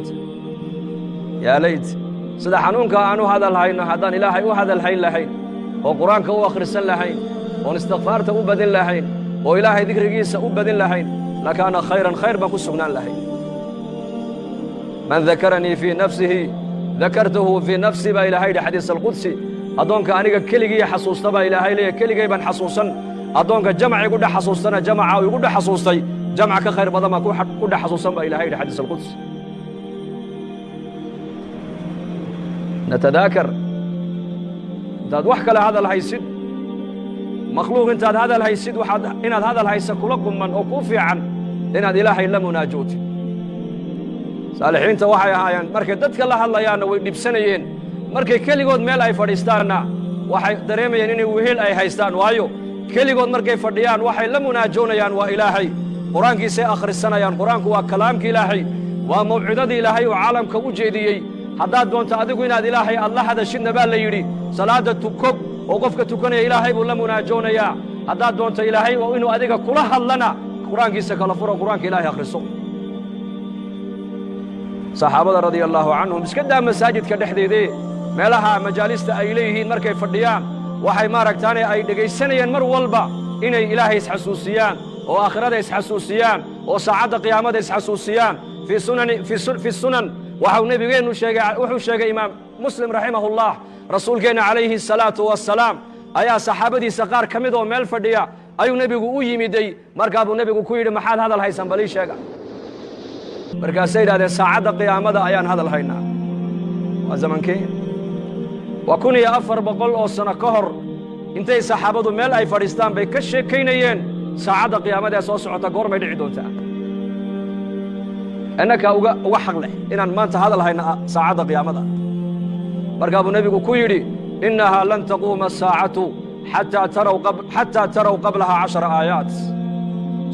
maanta yaa layt sida xanuunka aan u hadal hayno haddaan ilaahay u hadal hayn lahayn oo qur-aanka u akhrisan lahayn oon istikfaarta u badin lahayn oo ilaahay dikrigiisa u badin lahayn lakaana khayran khayr baan ku sugnaan lahayn man dakaranii fii nafsihi dakartuhu fii nafsi baa ilaahay yidhi xadiis alqudsi addoonka aniga keligii xasuusta baa ilaahay leeyahy keligay baan xasuusan addoonka jamac igu dhex xasuustana jamaca uu igu dhex xasuustay jamac ka khayr badan baan ku dhex xasuusan baa ilaahay yidhi xadiis alqudsi natadaakar intaad wax kale hadal haysid makhluuq intaad hadal haysid waxaad inaad hadal haysa kula qumman oo kuu fiican inaad ilaahay la munaajootid saalixiinta waxay ahaayeen markay dadka la hadlayaanna way dhibsanayeen markay keligood meel ay fadhiistaanna waxay dareemayeen inay wehel ay haystaan waayo keligood markay fadhiyaan waxay la munaajoonayaan waa ilaahay qur-aankiisay akhrisanayaan qur-aanku waa kalaamka ilaahay waa mawcidadii ilaahay uu caalamka u jeediyey haddaad doonto adigu inaad ilaahay aad la hadashidna baa la yidhi salaadda tuko oo qofka tukanaya ilaahay buu la munaajoonayaa haddaad doonto ilaahay oo inuu adiga kula hadlana qur-aankiisa kala furo qur-aanka ilaahay akhriso saxaabada radia allaahu canhum iska daa masaajidka dhexdeedee meelaha majaalista ay leeyihiin markay fadhiyaan waxay maaragtaane ay dhegaysanayeen mar walba inay ilaahay isxasuusiyaan oo aakhirada isxasuusiyaan oo saacadda qiyaamada isxasuusiyaan fi sunan waxau nebigeennu wuxuu sheegay imaam muslim raximahullah rasuulkeenna calayhi asalaatu wassalaam ayaa saxaabadiisa qaar ka mid oo meel fadhiya ayuu nebigu u yimiday markaa buu nebigu ku yidhi maxaad hadal haysan balii sheega markaasay yidhahdeen saacadda qiyaamada ayaan hadal haynaa waa zamankee waa 1400 oo sano ka hor intay saxaabadu meel ay fadhiistaan bay ka sheekaynayeen saacadda qiyaamada ee soo socota goormay dhici doontaa annakaa uga xaq leh inaan maanta hadal hayna saacadda qiyaamada markaa buu nebigu ku yidhi innahaa lan taquuma asaacatu xataa taraw qablahaa 10 aayaat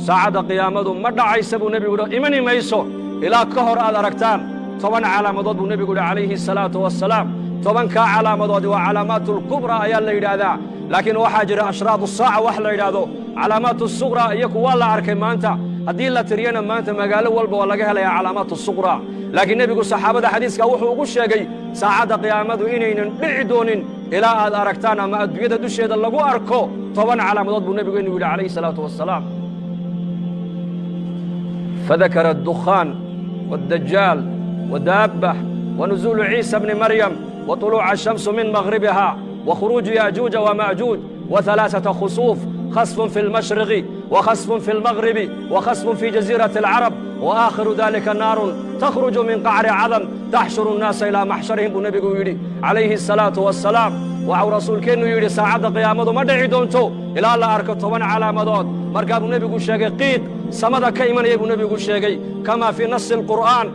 saacadda qiyaamadu ma dhacaysa buu nebigu yidhi imani mayso ilaa ka hor aad aragtaan 10 calaamadood buu nebigu yidhi calayhi asalaatu wassalaam 10kaa calaamadoodi waa calaamaatu lkubraa ayaa la yidhaahdaa laakiin waxaa jira ashraadu saaca wax la yidhaahdo calaamaatu suqraa iyaku waa la arkay maanta haddii la tiriyana maanta magaalo walba waa laga helayaa calaamaatu suqraa laakiin nebigu saxaabada xadiiska wuxuu ugu sheegay saacadda qiyaamadu inaynan dhici doonin ilaa aad aragtaan ama adduunyada dusheeda lagu arko 10 calaamadood buu nebigu inuu yidhi calayhi salaatu wassalaam fadakara addukhaan waaddajaal wadaabbah ونزول عيسى بن مريم وطلوع الشمس من مغربها وخروج ياجوج وماجوج وثلاثة خسوف خسف في المشرق وخسف في المغرب وخسف في جزيرة العرب وآخر ذلك نار تخرج من قعر عظم تحشر الناس إلى محشرهم بنبي يري عليه الصلاة والسلام وعو رسول كأنه يري ساعة قيامة ما دعي دونتو إلى الله أركب طبعا على مدود مركب النبي شيء قيد سمد كيمن يبو نبي شيء كما في نص القرآن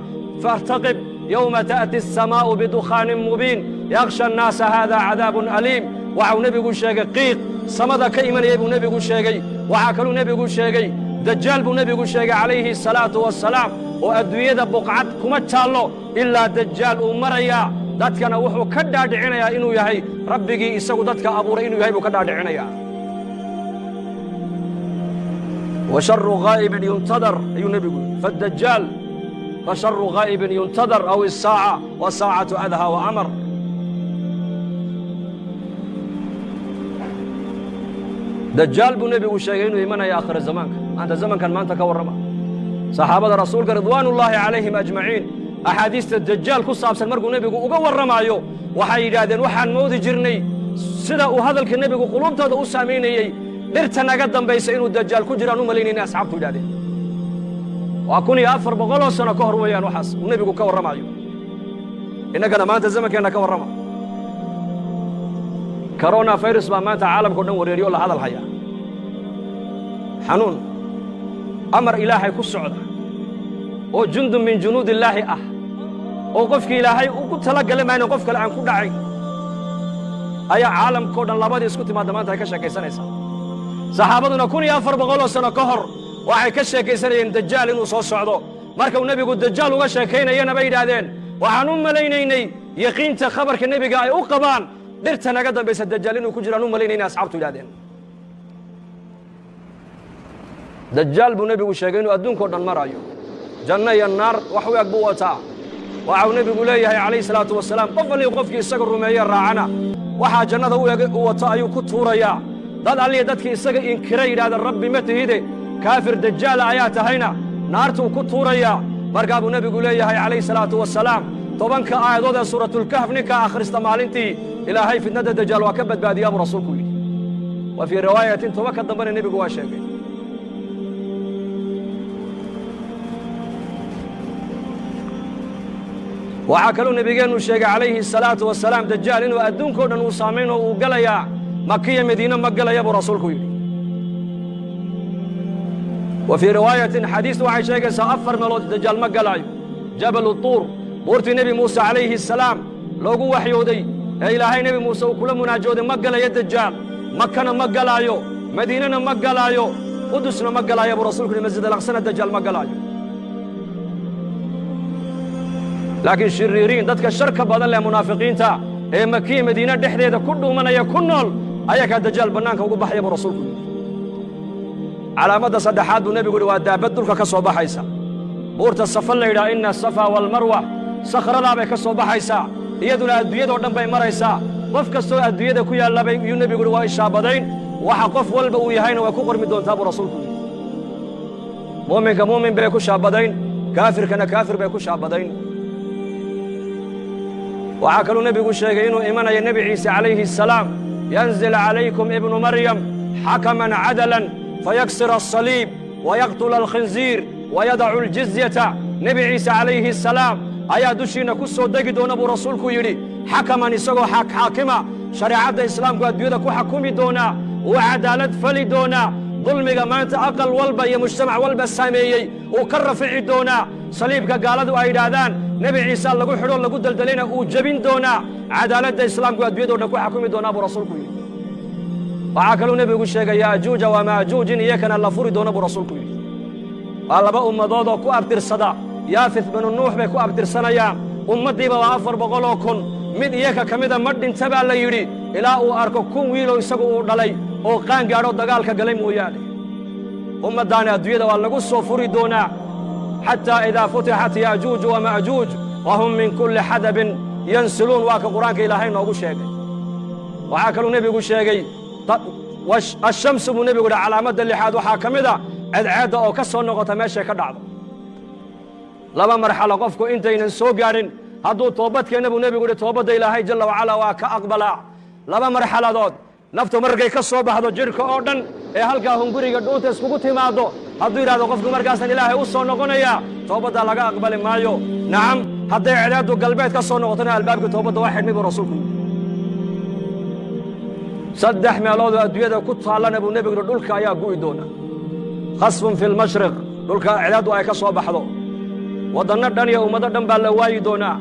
فارتقب يوم تأتي السماء بدخان مبين يغشى الناس هذا عذاب أليم وعو نبي شيء قيد سمد كيمن يبو نبي شيء وعكلو نبي شيء دجال بو نبي شيء عليه الصلاة والسلام وأدوية بقعت كما تشالو إلا دجال ومريا dadkana wuxuu ka dhaadhicinayaa inuu yahay rabbigii isagu dadka abuuray inuu yahay buu ka dhaadhicinayaa wa sharru ghaa'ibin yuntadar ayuu nebigu faddajaal fa sharru ghaa'ibin yuntadar aw as-saa'a wa saa'atu adha wa amar dajaal buu nebigu sheegay inuu imanaya aakhir zamaanka maanta zamankan maanta ka warrama saxaabada rasuulka ridwaanullaahi calayhim ajmaciin axaadiista dajaal ku saabsan markuu nebigu uga warramaayo waxay yidhaahdeen waxaan moodi jirnay sida uu hadalka nebigu quluubtooda u saamaynayey dhirta naga dambaysa inuu dajaal ku jiraan u malaynayna asxaabtu yidhahdeen waa 1400 oo sano ka hor weeyaan waxaas uu nebigu ka warramaayo innagana maanta zamankeenna ka warrama corona virus baa maanta caalamka o dhan wareeriyo la hadal haya xanuun amar ilaahay ku socda oo jundun min junuudillaahi ah oo qofkii ilaahay ugu talagalay mayna qof kale aan ku dhacayn ayaa caalamkao dhan labadii isku timaadda maanta ay ka sheekaysanaysaa saxaabaduna 1400 oo sano ka hor waxay ka sheekaysanayeen dajaal inuu soo socdo markuu nebigu dajaal uga sheekaynayana bay yidhaahdeen waxaan u malaynaynay yaqiinta khabarka nebiga ay u qabaan dhirta naga dambaysa dajaal inuu ku jiraan u malaynayna asxaabtu yidhahdeen dajaal buu nebigu sheegay inuu adduunkao dhan marayo janno iyo naar wax u eg buu wataa waxau nebigu leeyahay calayhi salaatu wasalaam qof walii qofkii isaga rumeeye raacana waxaa jannada u wato ayuu ku tuurayaa dad alliya dadkii isaga inkira yidhahda rabbi ma tihide kaafir dajaala ayaa tahayna naartuu ku tuurayaa markaa buu nebigu leeyahay calayhi salaatu wasalaam 10 aayadood ee suuratulkahf ninkaa akhrista maalintii ilaahay fitnada dajaal waa ka badbaadiyaa buu rasuulku yidhi wa fii riwaayatin 10 ka dambena nebigu waa sheegay waxaa kaluu nebigeennu sheegay calayhi salaatu wasalaam dajaal inuu adduunkao dhan uu saamayn oo uu galayaa makiya madiine ma galaya buu rasuulku yidhi wa fii riwaayatin xadiis waxay sheegaysaa 4 meelood dajaal ma galaayo jabalu tuur buurtii nebi muuse calayhi salaam loogu waxyooday ee ilaahay nebi muuse uu kula munaajooday ma galayo dajaal makana ma galaayo madiinana ma galaayo qudusna ma galaayo buu rasuulku yidhi masjid alaqsana dajaal ma galaayo laakiin shiriiriin dadka sharka badan leh munaafiqiinta ee makiya madiina dhexdeeda ku dhuumanaya ku nool ayagaa dajaal bannaanka ugu baxaya buu rasuulku yidhi calaamadda saddexaad buu nebigu yidhi waa daabad dhulka ka soo baxaysa buurta safa la yidhaha inna asafa waalmarwa sakhradaa bay ka soo baxaysaa iyaduna adduunyadoo dhan bay maraysaa qof kastoo adduunyada ku yaallabay yuu nebigu yidhi waa ishaabadayn waxa qof walba uu yahayna way ku qormi doontaa buu rasuulku yidhi muuminka muumin bay ku shaabadayn kaafirkana kaafir bay ku shaabadayn waxaa kaluu nebigu sheegay inuu imanaya nebi ciise calayhi asalaam yanzil calaykum ibnu maryam xakaman cadalan fayaksir asaliib wayaqtula alkhinziir wayadacu aljizyata nebi ciise calayhi asalaam ayaa dushiinna ku soo degi doona buu rasuulku yidhi xakaman isagoo xaakima shareecadda islaamku adduunyada ku xakumi doonaa uu cadaalad fali doonaa dulmiga maanta aqal walba iyo mujtamac walba saameeyey uu ka rafici doonaa saliibka gaaladu ay yidhaahdaan nebi ciise lagu xidho lagu daldalayna uu jebin doonaa cadaaladda islaamku adduunyadoo dhan ku xakumi doonaa buu rasuulku yidhi waxaa kaluu nebigu sheegay yaajuuja wa maajuujin iyakana la furi doona buu rasuulku yidhi waa 2 ummadood oo ku abtirsada yaafith binu nuux bay ku abtirsanayaan ummaddiiba waa 400,000 mid iyaka ka mida ma dhinta baa la yidhi ilaa uu arko 1 wiiloo isagu uu dhalay oo qaan gaadho dagaalka galay mooyaane ummaddaani adduunyada waa lagu soo furi doonaa xataa idaa futixat yaajuuj wa maajuuj wa hum min kulli xadabin yansiluun waa ka qur'aanka ilaahay noogu sheegay waxaa kaluu nebigu sheegay ashamsu buu nebigu yidhi calaamadda 6aad waxaa ka mida cadceedda oo ka soo noqota meeshay ka dhacdo 2 marxalo qofku intaynan soo gaadhin hadduu toobadkeenna buu nebigu yidhi toobadda ilaahay jalla wacala waa ka aqbalaa 2 marxaladood naftu markay ka soo baxdo jidhka oo dhan ee halkaa hunguriga dhuunta iskugu timaaddo hadduu yidhahdo qofku markaasan ilaahay u soo noqonayaa toobaddaa laga aqbali maayo nacam hadday cedaaddu galbeed ka soo noqotona albaabkii toobadda waa xidhmay buu rasuulku yidhi 3 meeloodoo adduunyada ku taallana buu nebigu yidhi dhulka ayaa gu'i doona khasfun fi lmashriq dhulka cedaaddu ay ka soo baxdo waddanno dhan iyo ummado dhan baa la waayi doonaa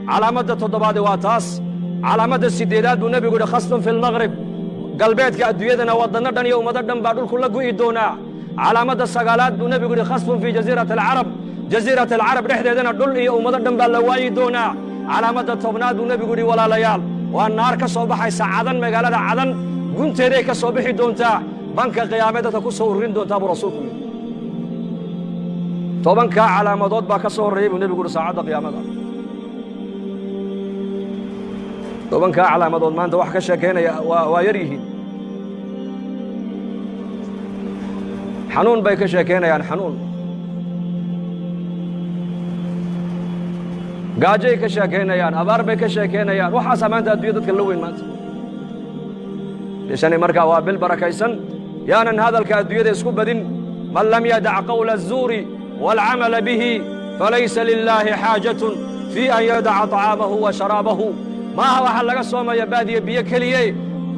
calaamadda 7aadi waa taas calaamadda 8aad buu nebigu yidhi khasfun fi lmaqrib galbeedka adduunyadana waddanno dhan iyo ummado dhan baa dhulku la gu'i doonaa calaamadda 9aad buu nebigu yidhi khasfun fii jasiirati alcarab dhexdeedana dhul iyo ummado dhan baa la waayi doonaa calaamadda 10aad buu nebigu yidhi walaalayaal waa naar ka soo baxaysa cadan magaalada cadan gunteeday ka soo bixi doontaa banka qiyaamee dadka ku soo ururin doontaa buu rasuulku yidhi 10 calaamadood baa ka soo horreeyey buu nebigu yidhi saacadda qiyaamada 10 calaamadood maanta wax ka sheekaynaya waa yar yihiin xanuun bay ka sheekaynayaan xanuun gaajay ka sheekaynayaan abaar bay ka sheekaynayaan waxaasaa maanta adduunya dadka la weyn maanta bishani markaa waa bil barakaysan yaanan hadalka adduunyada isku badin man lam yadac qawla الzuuri wاlcamala bihi falaysa lilaahi xaajatun fii an yadaca طacaamahu wa sharaabahu maaha waxaa laga soomaya baadiye biyo keliye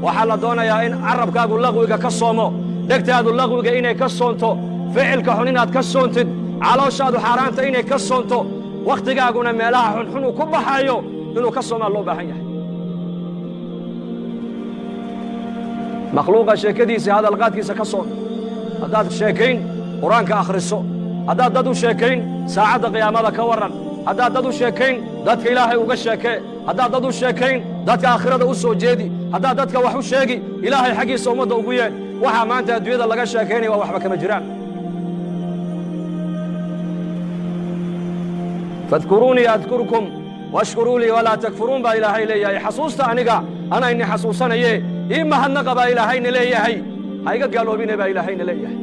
waxaa la doonayaa in carabkaagu laqwiga ka soomo dhegtaadu laqwiga inay ka soonto ficilka xun inaad ka soontid calooshaadu xaaraanta inay ka soonto wakhtigaaguna meelaha xunxun uu ku baxayo inuu ka soomaa loo baahan yahay makhluuqa sheekadiisa hadalqaadkiisa ka soon haddaad sheekayn qur-aanka akhriso haddaad dad u sheekayn saacadda qiyaamada ka warran haddaad dad u sheekayn dadka ilaahay uga sheekee haddaad dad u sheekayn dadka aakhirada u soo jeedi haddaad dadka wax u sheegi ilaahay xaggiisa ummadda ugu yeedh waxaa maanta adduunyada laga sheekaynaya waa waxba kama jiraan فاذكروني أذكركم واشكروا لي ولا تكفرون با إلهي ليهي حسوست أنيقا أنا إني حسوسنا يه إما هنقا با إلهي ليهي هايقا قالوا بيني با إلهي ليهي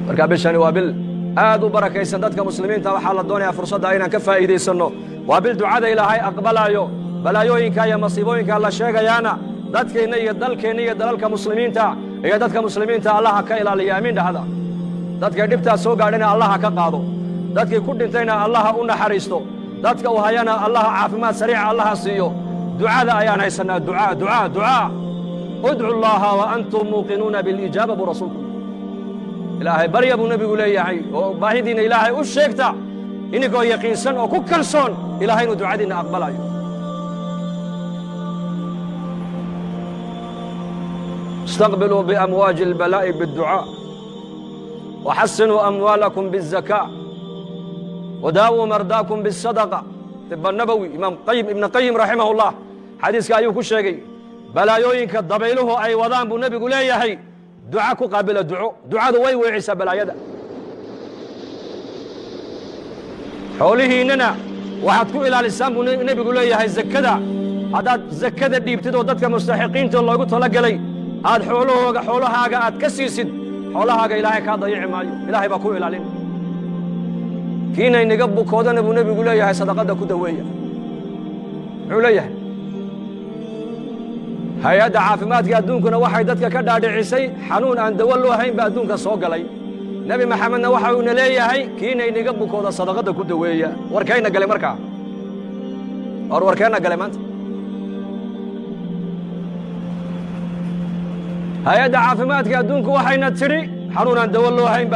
marka bishani waa bil aad u barakaysan dadka muslimiinta waxa la doonayaa fursada inaan ka faa'iideysano waa bil ducada ilaahay aqbalayo balaayooyinka iyo masiibooyinka la sheegayaana dadkeena iyo dalkeena iyo dalalka muslimiinta iyo dadka muslimiinta Allah ka ilaaliyo aamin dhahada dadka dhibta soo gaadhina Allah ka qaado dadkii ku dhintayna Allah u naxariisto dadka u hayana Allah caafimaad sariic Allah siiyo ducada ayaan haysanaa ducaa ud'u Allah wa antum muqinuna bil ijaba bi rasuulkum ilaahay barya buu nabigu leeyahay oo baahidiina ilaahay u sheegta inagoo yaqiinsan oo ku kalsoon ilaahay inuu ducadiina aqbalayo استقبلوا بأمواج البلاء بالدعاء وحسنوا أموالكم بالزكاة وداووا مرضاكم بالصدقة طب النبوي إمام ابن قيم رحمه الله حديث كايو كشيغي بلايوينك ضبيله أي وضان بو نبي ليهي دعاء قابل دعاء وي وعيسى بلايدا حوله إننا waxaad ku ilaalisaan buu nabigu leeyahay zakada hadaad zakada dhiibtidoo dadka mustaxiqiinta loogu talagalay aad xoolahaaga aad ka siisid xoolahaaga ilaahay ka dayici maayo ilaahay baa ku ilaalin kiina inaga bukoodana buu nabigu leeyahay sadaqada ku daweeya wuxuu leeyahay hay-adda caafimaadka adduunkuna waxay dadka ka dhaadhicisay xanuun aan dawo loo hayn baa adduunka soo galay nebi maxamedna waxa uuna leeyahay kiina inaga bukooda sadaqada ku daweeya warkayna galay markaa warkayna galay maanta hay-adda caafimaadka adduunku waxayna tidhi xanuun aan dawo loo hayn